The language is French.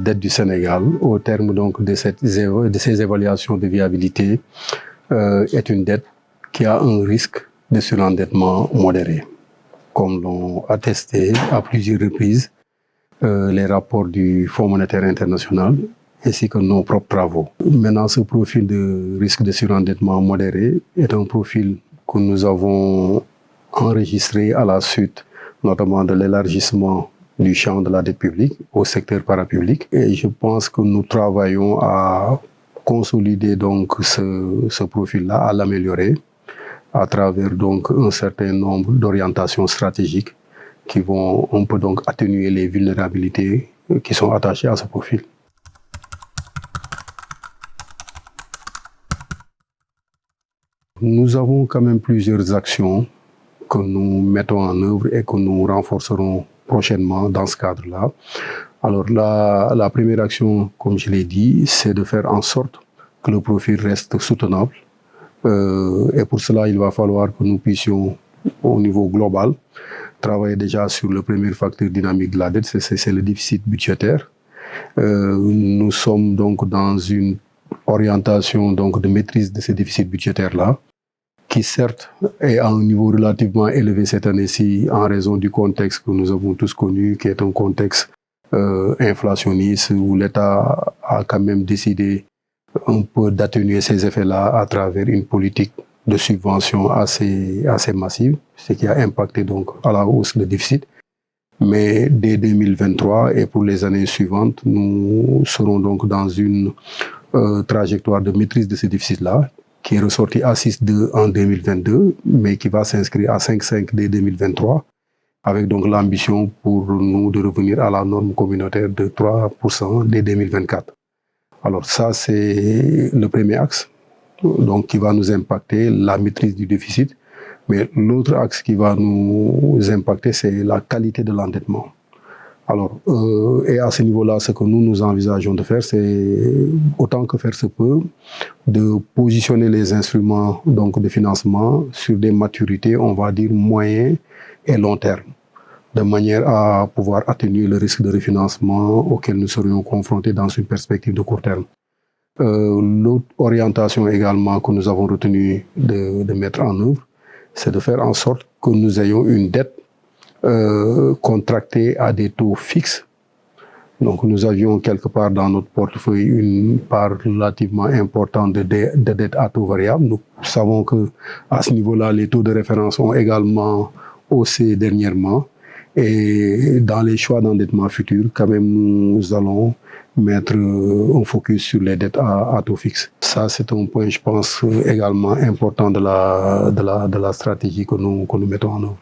dette du Sénégal, au terme donc de ces évaluations de viabilité, est une dette qui a un risque de surendettement modéré, comme l'ont attesté à plusieurs reprises les rapports du Fonds monétaire international ainsi que nos propres travaux. Maintenant, ce profil de risque de surendettement modéré est un profil que nous avons enregistré à la suite notamment de l'élargissement du champ de la dette publique au secteur parapublic. Et je pense que nous travaillons à consolider donc ce profil-là, à l'améliorer à travers donc un certain nombre d'orientations stratégiques qui vont un peu donc atténuer les vulnérabilités qui sont attachées à ce profil. Nous avons quand même plusieurs actions que nous mettons en œuvre et que nous renforcerons prochainement dans ce cadre-là. Alors la première action, comme je l'ai dit, c'est de faire en sorte que le profil reste soutenable. Et pour cela, il va falloir que nous puissions, au niveau global, travailler déjà sur le premier facteur dynamique de la dette, c'est le déficit budgétaire. Nous sommes donc dans une orientation donc de maîtrise de ce déficit budgétaire-là, qui certes est à un niveau relativement élevé cette année-ci en raison du contexte que nous avons tous connu, qui est un contexte inflationniste où l'État a quand même décidé un peu d'atténuer ces effets-là à travers une politique de subvention assez massive, ce qui a impacté donc à la hausse le déficit. Mais dès 2023 et pour les années suivantes, nous serons donc dans une trajectoire de maîtrise de ce déficit-là, qui est ressorti à 6,2 en 2022, mais qui va s'inscrire à 5,5 dès 2023, avec donc l'ambition pour nous de revenir à la norme communautaire de 3% dès 2024. Alors ça, c'est le premier axe, donc qui va nous impacter, la maîtrise du déficit. Mais l'autre axe qui va nous impacter, c'est la qualité de l'endettement. Alors, et à ce niveau-là, ce que nous envisageons de faire, c'est autant que faire se peut, de positionner les instruments donc, de financement sur des maturités, on va dire, moyen et long terme, de manière à pouvoir atténuer le risque de refinancement auquel nous serions confrontés dans une perspective de court terme. L'autre orientation également que nous avons retenu de mettre en œuvre, c'est de faire en sorte que nous ayons une dette contractée à des taux fixes. Donc nous avions quelque part dans notre portefeuille une part relativement importante de dette à taux variable. Nous savons que à ce niveau-là, les taux de référence ont également haussé dernièrement. Et dans les choix d'endettement futurs, quand même, nous allons mettre un focus sur les dettes à taux fixe. Ça, c'est un point, je pense, également important de la stratégie que nous mettons en œuvre.